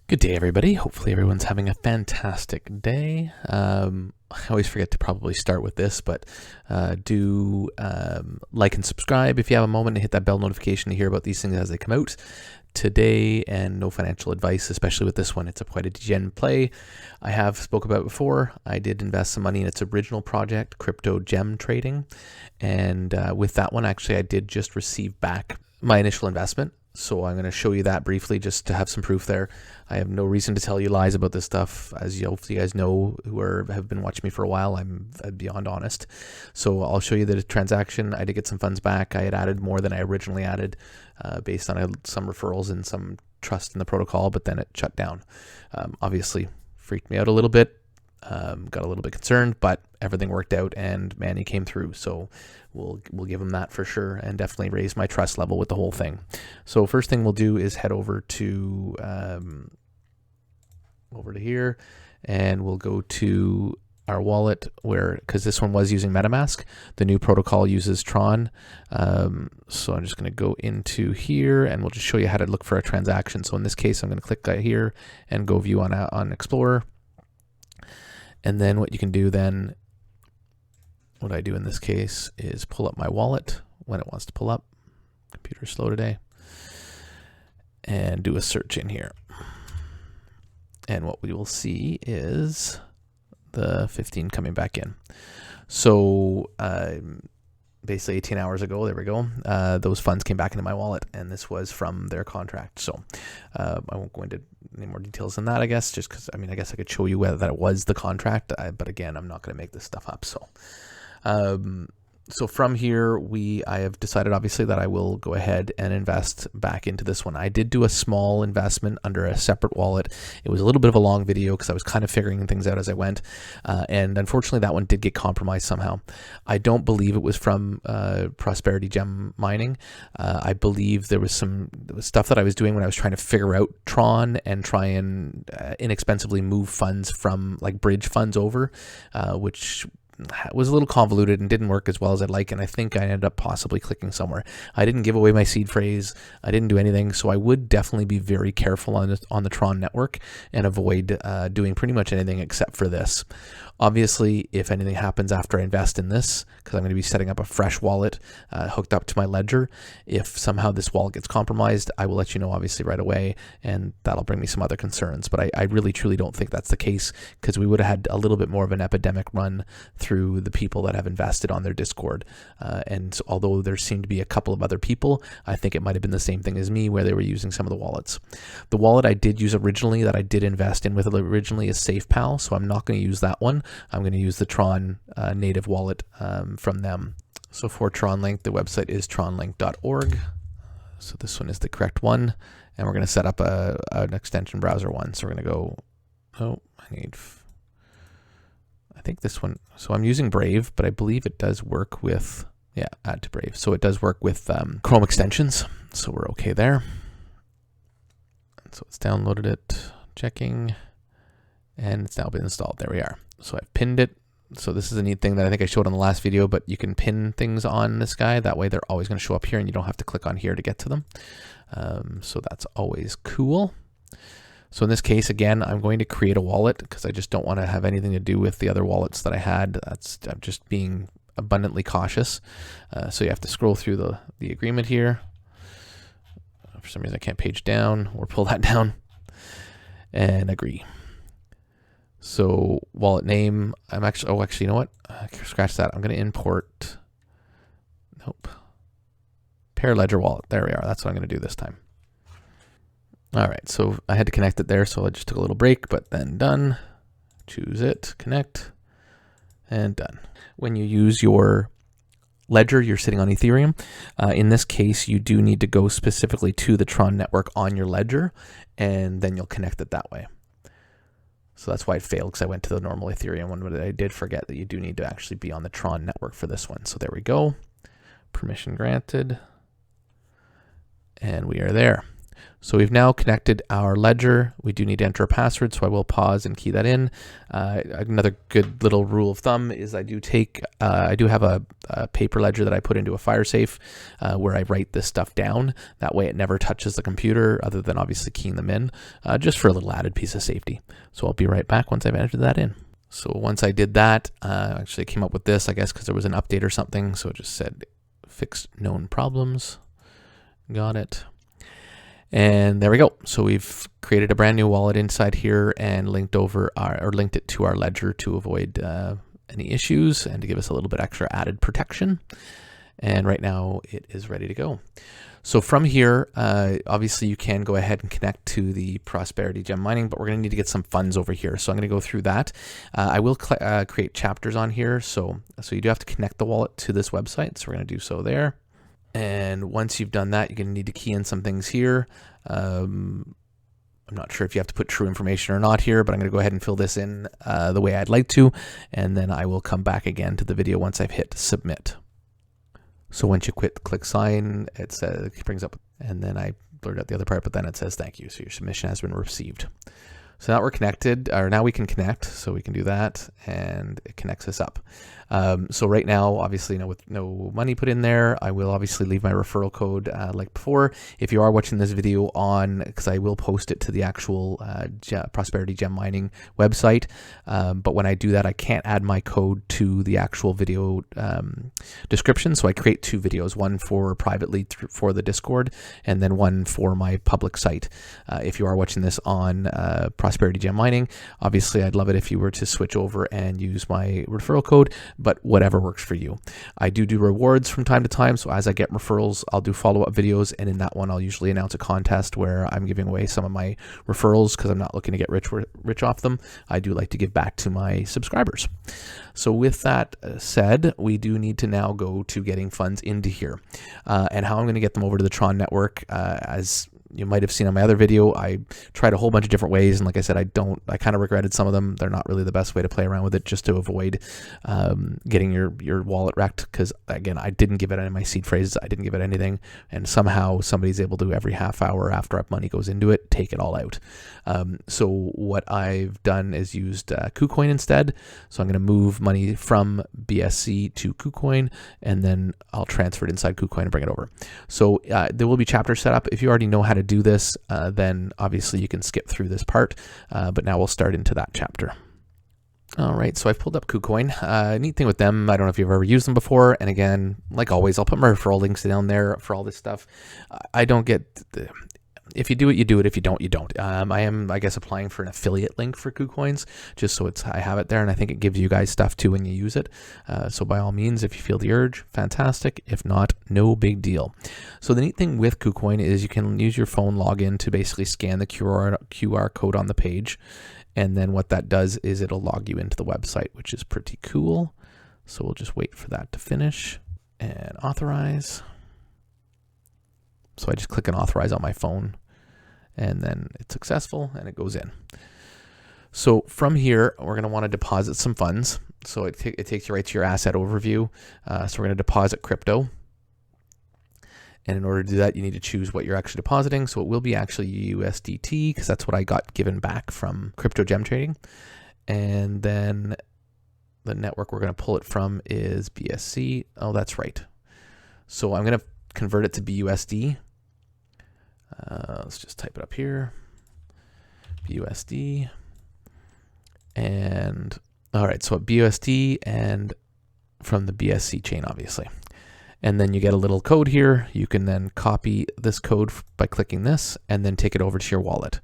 Good day, everybody. Hopefully everyone's having a fantastic day. I always forget to probably start with this, but do like and subscribe if you have a moment, and hit that bell notification to hear about these things as they come out. Today, and no financial advice, especially with this one. It's quite a degen play. I have spoke about it before. I did invest some money in its original project, crypto gem trading. And with that one, actually, I did just receive back my initial investment. So I'm going to show you that briefly just to have some proof there. I have no reason to tell you lies about this stuff. As you hopefully you guys know who have been watching me for a while, I'm beyond honest. So I'll show you the transaction. I did get some funds back. I had added more than I originally added based on some referrals and some trust in the protocol, but then it shut down. Obviously freaked me out a little bit. Got a little bit concerned, but everything worked out and Manny came through. So we'll give him that for sure, and definitely raise my trust level with the whole thing. So first thing we'll do is head over to here, and we'll go to our wallet because this one was using MetaMask. The new protocol uses Tron. So I'm just going to go into here, and we'll just show you how to look for a transaction. So in this case, I'm going to click here and go view on Explorer. And then what you can do then, what I do in this case is pull up my wallet when it wants to pull up. Computer's slow today. And do a search in here. And what we will see is the 15 coming back in. So basically 18 hours ago, there we go, those funds came back into my wallet, and this was from their contract. So I won't go into any more details than that, I guess, just because, I guess I could show you whether that it was the contract, but again, I'm not going to make this stuff up. So from here, I have decided, obviously, that I will go ahead and invest back into this one. I did do a small investment under a separate wallet. It was a little bit of a long video because I was kind of figuring things out as I went. And unfortunately, that one did get compromised somehow. I don't believe it was from Prosperity Gem mining. I believe there was stuff that I was doing when I was trying to figure out Tron and try and inexpensively move funds from like bridge funds over, which was a little convoluted and didn't work as well as I'd like, and I think I ended up possibly clicking somewhere. I didn't give away my seed phrase. I didn't do anything, so I would definitely be very careful on the Tron network and avoid doing pretty much anything except for this. Obviously, if anything happens after I invest in this, because I'm going to be setting up a fresh wallet hooked up to my ledger, if somehow this wallet gets compromised, I will let you know, obviously, right away, and that'll bring me some other concerns. But I really, truly don't think that's the case, because we would have had a little bit more of an epidemic run through the people that have invested on their Discord. And although there seemed to be a couple of other people, I think it might have been the same thing as me, where they were using some of the wallets. The wallet I did use originally, that I did invest in with originally, is SafePal, so I'm not going to use that one. I'm going to use the Tron native wallet from them. So for Tron Link, the website is tronlink.org. So this one is the correct one, and we're going to set up an extension browser one. So we're going to go, I think this one, so I'm using Brave, but I believe it does work with, add to Brave. So it does work with Chrome extensions, so we're okay there. And so it's downloaded it, checking, and it's now been installed. There we are. So I've pinned it. So this is a neat thing that I think I showed on the last video, but you can pin things on this guy. That way they're always going to show up here and you don't have to click on here to get to them. So that's always cool. So in this case, again, I'm going to create a wallet because I just don't want to have anything to do with the other wallets that I had. I'm just being abundantly cautious. So you have to scroll through the agreement here. For some reason I can't page down or pull that down, and agree. So wallet name, actually, you know what? Scratch that. I'm going to import, pair ledger wallet. There we are. That's what I'm going to do this time. All right, so I had to connect it there, so I just took a little break, but then done. Choose it, connect, and done. When you use your ledger, you're sitting on Ethereum. In this case, you do need to go specifically to the Tron network on your ledger, and then you'll connect it that way. So that's why it failed, because I went to the normal Ethereum one, but I did forget that you do need to actually be on the Tron network for this one. So there we go. Permission granted. And we are there. So we've now connected our ledger. We do need to enter a password, so I will pause and key that in. Another good little rule of thumb is I do have a paper ledger that I put into a fire safe where I write this stuff down. That way it never touches the computer other than obviously keying them in, just for a little added piece of safety. So I'll be right back once I've entered that in. So once I did that, actually I came up with this, I guess, because there was an update or something. So it just said fix known problems. Got it. And there we go. So we've created a brand new wallet inside here and linked it to our ledger to avoid any issues and to give us a little bit extra added protection. And right now it is ready to go. So from here, obviously you can go ahead and connect to the Prosperity Gem mining, but we're going to need to get some funds over here. So I'm going to go through that. I will create chapters on here. So you do have to connect the wallet to this website. So we're going to do so there. And once you've done that, you're going to need to key in some things here. I'm not sure if you have to put true information or not here, but I'm going to go ahead and fill this in the way I'd like to, and then I will come back again to the video once I've hit submit. So once you click sign, it brings up, and then I blurred out the other part, but then it says thank you. So your submission has been received. So now we're connected, or now we can connect. So we can do that, and it connects us up. So right now, obviously, with no money put in there, I will obviously leave my referral code like before. If you are watching this video because I will post it to the actual Prosperity Gem mining website. But when I do that, I can't add my code to the actual video description. So I create two videos, one for privately for the Discord, and then one for my public site. If you are watching this on Prosperity Gem mining, obviously, I'd love it if you were to switch over and use my referral code, but whatever works for you. I do rewards from time to time, so as I get referrals, I'll do follow-up videos, and in that one, I'll usually announce a contest where I'm giving away some of my referrals because I'm not looking to get rich off them. I do like to give back to my subscribers. So with that said, we do need to now go to getting funds into here, and how I'm going to get them over to the Tron network. As you might have seen on my other video, I tried a whole bunch of different ways, and like I said, I kind of regretted some of them. They're not really the best way to play around with it, just to avoid getting your wallet wrecked, because again, I didn't give it any of my seed phrases, I didn't give it anything, and somehow somebody's able to, every half hour after money goes into it, take it all out. So what I've done is used Kucoin instead. So I'm going to move money from BSC to Kucoin, and then I'll transfer it inside Kucoin and bring it over. So there will be chapters set up. If you already know how to do this, then obviously you can skip through this part, but now we'll start into that chapter. All right, so I've pulled up Kucoin. Neat thing with them, I don't know if you've ever used them before, and again, like always, I'll put my referral links down there for all this stuff. I don't get... If you do it, you do it. If you don't, you don't. I am, I guess, applying for an affiliate link for Kucoins, just so I have it there, and I think it gives you guys stuff too when you use it. So by all means, if you feel the urge, fantastic. If not, no big deal. So the neat thing with Kucoin is you can use your phone login to basically scan the QR code on the page, and then what that does is it'll log you into the website, which is pretty cool. So we'll just wait for that to finish and authorize. So I just click on authorize on my phone, and then it's successful and it goes in. So from here, we're going to want to deposit some funds. So it takes you right to your asset overview. So we're going to deposit crypto. And in order to do that, you need to choose what you're actually depositing. So it will be actually USDT, because that's what I got given back from crypto gem trading. And then the network we're going to pull it from is BSC. Oh, that's right. So I'm going to convert it to BUSD. Let's just type it up here. BUSD. And all right, so BUSD and from the BSC chain, obviously. And then you get a little code here. You can then copy this code by clicking this and then take it over to your wallet.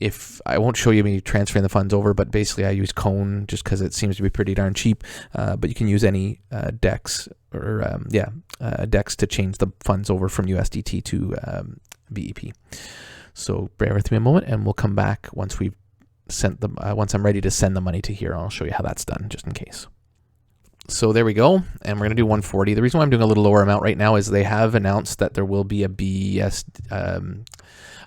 If I won't show you me transferring the funds over, but basically I use Cone just because it seems to be pretty darn cheap. But you can use any DEX or DEX to change the funds over from USDT to BEP. So bear with me a moment, and we'll come back once we've sent them. Once I'm ready to send the money to here, I'll show you how that's done, just in case. So there we go, and we're going to do 140. The reason why I'm doing a little lower amount right now is they have announced that there will be a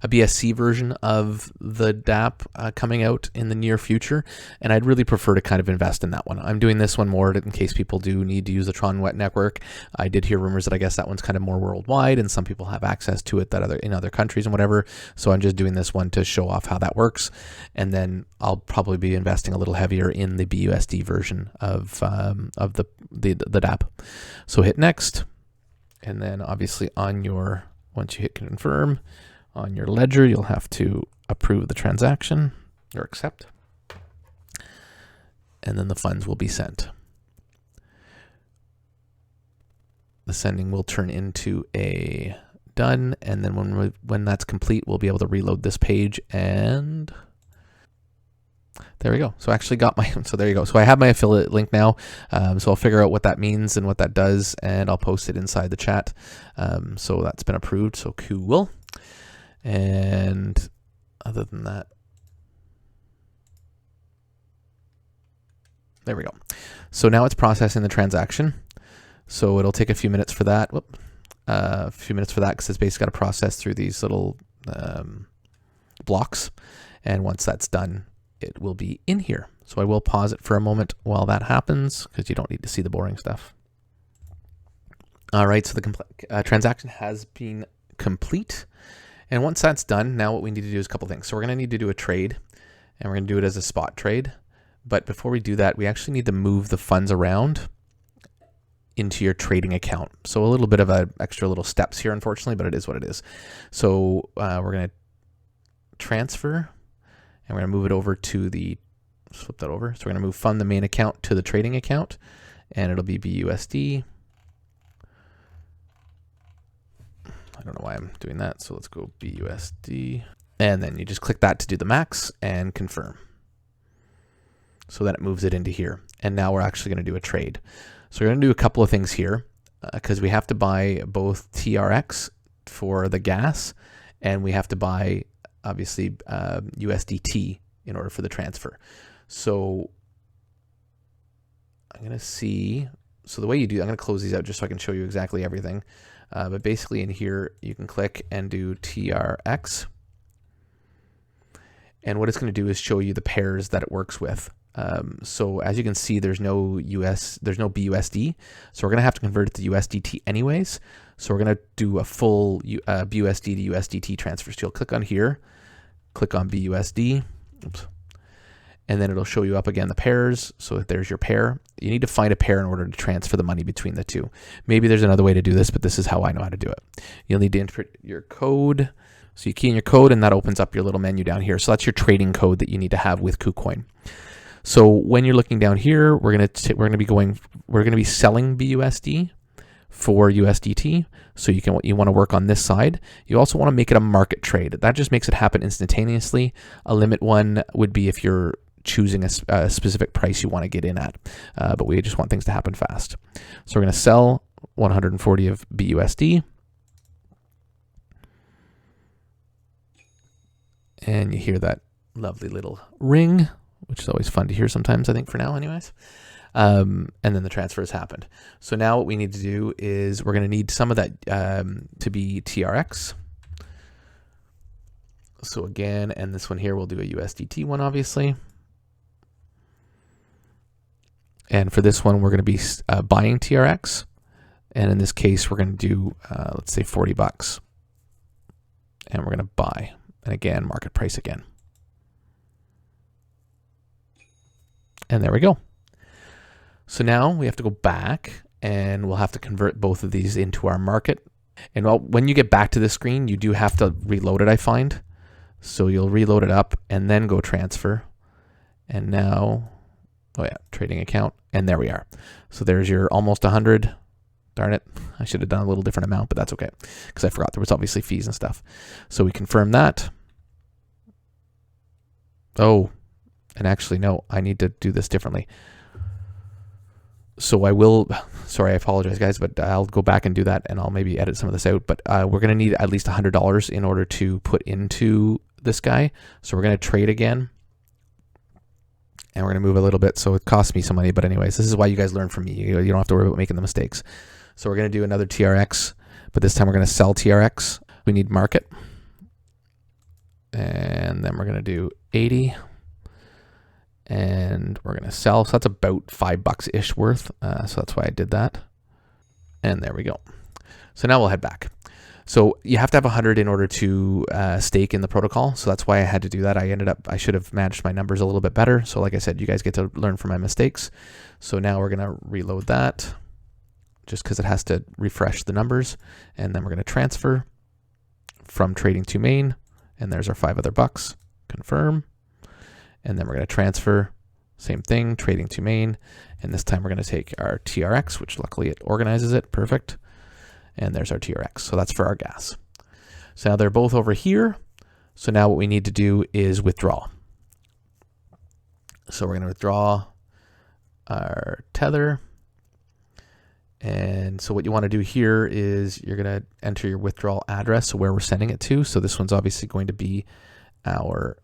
a BSC version of the DApp coming out in the near future, and I'd really prefer to kind of invest in that one. I'm doing this one more in case people do need to use the TRON network. I did hear rumors that I guess that one's kind of more worldwide, and some people have access to it that in other countries and whatever. So I'm just doing this one to show off how that works, and then I'll probably be investing a little heavier in the BUSD version of the DApp. So hit next, and then obviously once you hit confirm on your ledger, you'll have to approve the transaction or accept, and then the funds will be sent. The sending will turn into a done, and then when that's complete, we'll be able to reload this page, and there we go. So I actually got so there you go. So I have my affiliate link now. So I'll figure out what that means and what that does, and I'll post it inside the chat. So that's been approved, so cool. And other than that, there we go. So now it's processing the transaction. So it'll take a few minutes for that. A few minutes for that because it's basically got to process through these little blocks. And once that's done, it will be in here. So I will pause it for a moment while that happens because you don't need to see the boring stuff. All right, so the transaction has been complete. And once that's done, now what we need to do is a couple things. So we're going to need to do a trade, and we're going to do it as a spot trade. But before we do that, we actually need to move the funds around into your trading account. So a little bit of extra little steps here, unfortunately, but it is what it is. So we're going to transfer, and we're going to move it over to flip that over. So we're going to move fund the main account to the trading account, and it'll be BUSD. I don't know why I'm doing that. So let's go BUSD, and then you just click that to do the max and confirm. So then it moves it into here. And now we're actually going to do a trade. So we're going to do a couple of things here because we have to buy both TRX for the gas, and we have to buy obviously USDT in order for the transfer. So I'm going to see, so the way you do, I'm going to close these out just so I can show you exactly everything. But basically in here, you can click and do TRX. And what it's going to do is show you the pairs that it works with. So as you can see, there's no BUSD. So we're going to have to convert it to USDT anyways. So we're going to do a full BUSD to USDT transfer. So you'll click on here, click on BUSD. Oops. And then it'll show you up again the pairs. So there's your pair. You need to find a pair in order to transfer the money between the two. Maybe there's another way to do this, but this is how I know how to do it. You'll need to enter your code. So you key in your code, and that opens up your little menu down here. So that's your trading code that you need to have with Kucoin. So when you're looking down here, we're going to be selling BUSD for USDT. So you want to work on this side. You also want to make it a market trade. That just makes it happen instantaneously. A limit one would be if you're choosing a specific price you want to get in at, but we just want things to happen fast. So we're going to sell 140 of BUSD, and you hear that lovely little ring, which is always fun to hear sometimes, I think, for now anyways. And then the transfer has happened. So now what we need to do is we're going to need some of that to be TRX. So again, and this one here, we'll do a USDT one, obviously. And for this one, we're going to be buying TRX. And in this case, we're going to do, let's say $40. And we're going to buy. And again, market price again. And there we go. So now we have to go back, and we'll have to convert both of these into our market. And when you get back to this screen, you do have to reload it, I find. So you'll reload it up and then go transfer. And now, oh yeah, trading account. And there we are. So there's your almost 100. Darn it. I should have done a little different amount, but that's okay, because I forgot there was obviously fees and stuff. So we confirm that. Oh, and actually, no, I need to do this differently. So I will, sorry, I apologize, guys, but I'll go back and do that, and I'll maybe edit some of this out. But we're going to need at least $100 in order to put into this guy. So we're going to trade again, and we're going to move a little bit. So it costs me some money, but anyways, this is why you guys learn from me. You don't have to worry about making the mistakes. So we're going to do another TRX, but this time we're going to sell TRX. We need market. And then we're going to do 80. And we're going to sell. So that's about $5-ish worth. So that's why I did that. And there we go. So now we'll head back. So you have to have 100 in order to stake in the protocol. So that's why I had to do that. I should have managed my numbers a little bit better. So like I said, you guys get to learn from my mistakes. So now we're going to reload that just because it has to refresh the numbers. And then we're going to transfer from trading to main. And there's our 5 other bucks. Confirm. And then we're going to transfer. Same thing, trading to main. And this time we're going to take our TRX, which luckily it organizes it. Perfect. And there's our TRX. So that's for our gas. So now they're both over here. So now what we need to do is withdraw. So we're going to withdraw our tether. And so what you want to do here is you're going to enter your withdrawal address, so where we're sending it to. So this one's obviously going to be our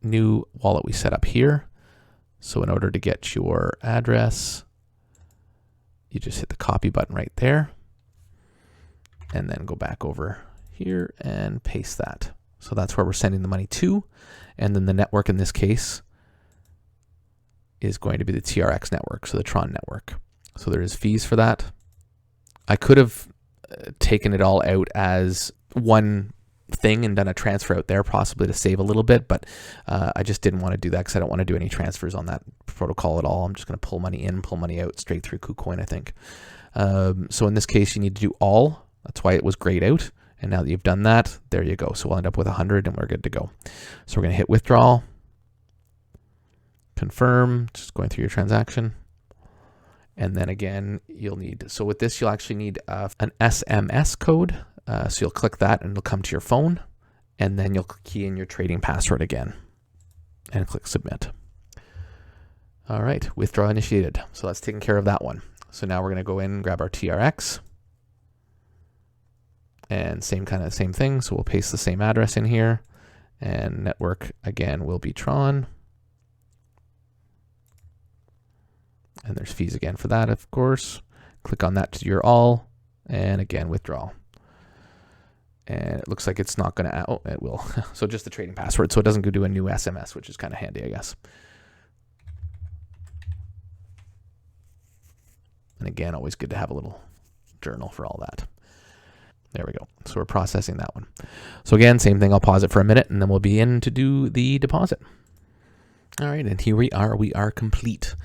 new wallet we set up here. So in order to get your address, you just hit the copy button right there. And then go back over here and paste that. So that's where we're sending the money to. And then the network in this case is going to be the TRX network, so the TRON network. So there is fees for that. I could have taken it all out as one thing and done a transfer out there possibly to save a little bit, but I just didn't want to do that because I don't want to do any transfers on that protocol at all. I'm just going to pull money in, pull money out straight through Kucoin, I think. So in this case, you need to do all. That's why it was grayed out. And now that you've done that, there you go. So we'll end up with 100 and we're good to go. So we're going to hit withdrawal, confirm, just going through your transaction. And then again, you'll need, so with this, you'll actually need an SMS code. So you'll click that and it'll come to your phone. And then you'll key in your trading password again and click submit. All right, withdraw initiated. So that's taking care of that one. So now we're going to go in and grab our TRX. And same thing. So we'll paste the same address in here. And network again will be TRON. And there's fees again for that, of course. Click on that to your all, and again, withdraw. And it looks like it's not going to, oh, it will. So just the trading password, so it doesn't go do a new SMS, which is kind of handy, I guess. And again, always good to have a little journal for all that. There we go. So we're processing that one. So again, same thing. I'll pause it for a minute, and then we'll be in to do the deposit. All right, and here we are complete.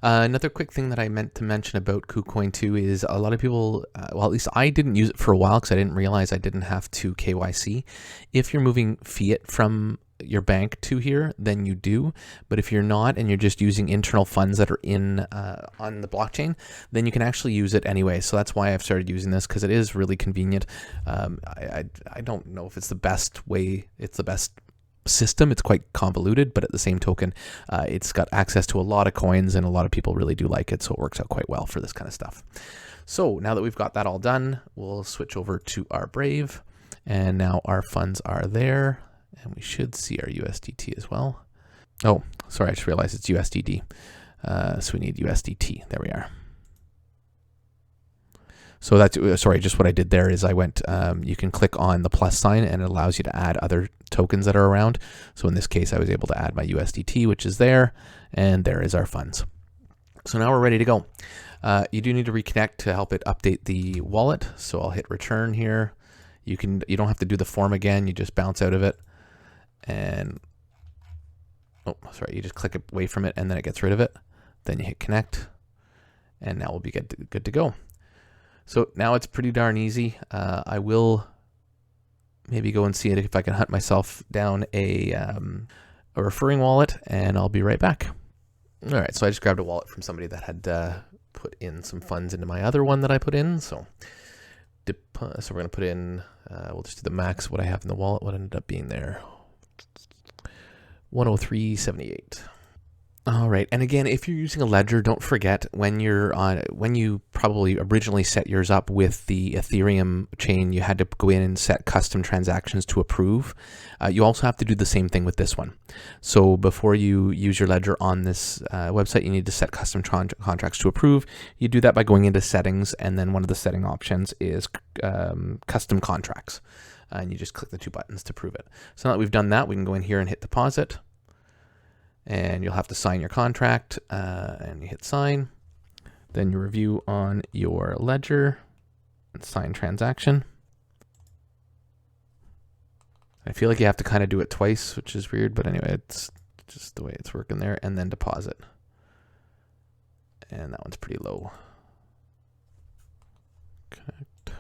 Another quick thing that I meant to mention about Kucoin too is a lot of people, well, at least I didn't use it for a while because I didn't realize I didn't have to KYC. If you're moving fiat from your bank to here, then you do. But if you're not and you're just using internal funds that are in on the blockchain, then you can actually use it anyway. So that's why I've started using this, because it is really convenient. I don't know if it's the best way, it's the best system. It's quite convoluted, but at the same token, it's got access to a lot of coins and a lot of people really do like it. So it works out quite well for this kind of stuff. So now that we've got that all done, we'll switch over to our Brave, and now our funds are there. And we should see our USDT as well. Oh, sorry, I just realized it's USDD. So we need USDT. There we are. So that's, sorry, just what I did there is I went, you can click on the plus sign and it allows you to add other tokens that are around. So in this case, I was able to add my USDT, which is there, and there is our funds. So now we're ready to go. You do need to reconnect to help it update the wallet. So I'll hit return here. You don't have to do the form again. You just bounce out of it. And, oh, sorry, you just click away from it and then it gets rid of it. Then you hit connect, and now we'll be good to go. So now it's pretty darn easy. I will maybe go and see it if I can hunt myself down a referring wallet, and I'll be right back. All right, so I just grabbed a wallet from somebody that had put in some funds into my other one that I put in. So we're going to put in, we'll just do the max of what I have in the wallet, what ended up being there. 103.78. All right, and again, if you're using a ledger, don't forget when you probably originally set yours up with the Ethereum chain, you had to go in and set custom transactions to approve. You also have to do the same thing with this one. So before you use your ledger on this website, you need to set custom contracts to approve. You do that by going into settings, and then one of the setting options is custom contracts. and you just click the 2 buttons to prove it. So now that we've done that, we can go in here and hit deposit, and you'll have to sign your contract, and you hit sign. Then you review on your ledger and sign transaction. I feel like you have to kind of do it twice, which is weird, but anyway, it's just the way it's working there. And then deposit. And that one's pretty low. Connect.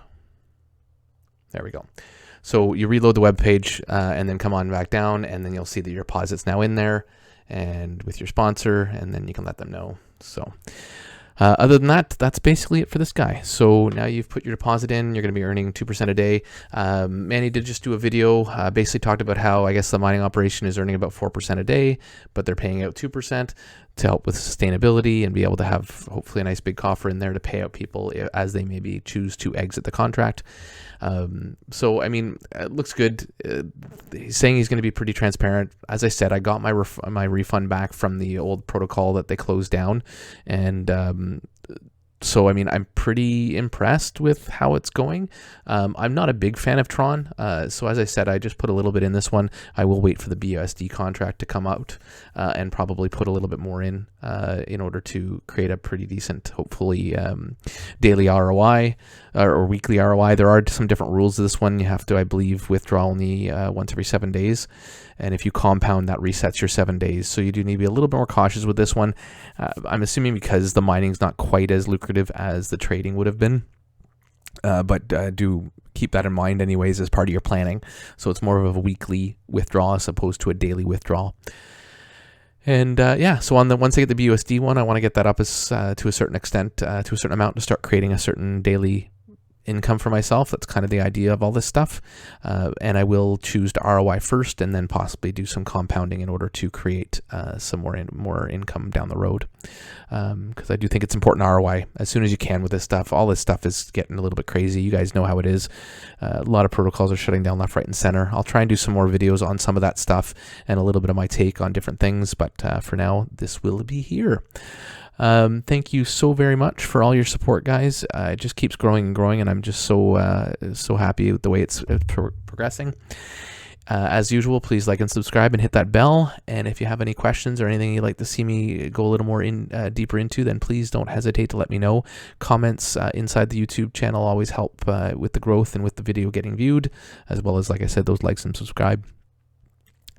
There we go. So you reload the web page and then come on back down, and then you'll see that your deposit's now in there and with your sponsor, and then you can let them know. So other than that, that's basically it for this guy. So now you've put your deposit in, you're going to be earning 2% a day. Manny did just do a video, basically talked about how I guess the mining operation is earning about 4% a day, but they're paying out 2% to help with sustainability and be able to have hopefully a nice big coffer in there to pay out people as they maybe choose to exit the contract. So, I mean, it looks good. He's saying he's going to be pretty transparent. As I said, I got my refund back from the old protocol that they closed down. And so, I mean, I'm pretty impressed with how it's going. I'm not a big fan of Tron. So as I said, I just put a little bit in this one. I will wait for the BUSD contract to come out and probably put a little bit more in order to create a pretty decent, hopefully, daily ROI or weekly ROI. There are some different rules to this one. You have to, I believe, withdraw only once every 7 days. And if you compound, that resets your 7 days. So you do need to be a little bit more cautious with this one. I'm assuming because the mining's not quite as lucrative as the trading would have been. But do keep that in mind anyways as part of your planning. So it's more of a weekly withdrawal as opposed to a daily withdrawal. And yeah, so once I get the BUSD one, I want to get that up as to a certain extent, to a certain amount, to start creating a certain daily income for myself. That's kind of the idea of all this stuff. And I will choose to ROI first and then possibly do some compounding in order to create some more income down the road. Because I do think it's important to ROI as soon as you can with this stuff. All this stuff is getting a little bit crazy. You guys know how it is. A lot of protocols are shutting down left, right, and center. I'll try and do some more videos on some of that stuff and a little bit of my take on different things. But for now, this will be here. Thank you so very much for all your support, guys. It just keeps growing and growing, and I'm just so happy with the way it's progressing. As usual, please like and subscribe and hit that bell. And if you have any questions or anything you'd like to see me go a little more deeper into, then please don't hesitate to let me know. Comments inside the YouTube channel always help with the growth and with the video getting viewed, as well as, like I said, those likes and subscribe.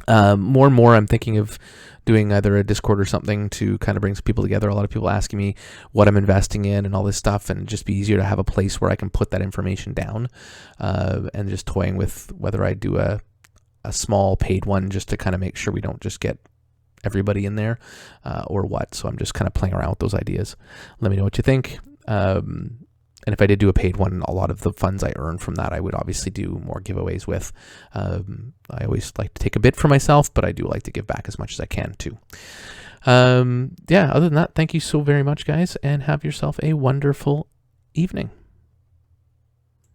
More and more, I'm thinking of doing either a Discord or something to kind of bring some people together. A lot of people asking me what I'm investing in and all this stuff, and it'd just be easier to have a place where I can put that information down, and just toying with whether I do a small paid one just to kind of make sure we don't just get everybody in there, or what. So I'm just kind of playing around with those ideas. Let me know what you think. And if I did do a paid one, a lot of the funds I earn from that, I would obviously do more giveaways with. I always like to take a bit for myself, but I do like to give back as much as I can too. Yeah, other than that, thank you so very much, guys, and have yourself a wonderful evening.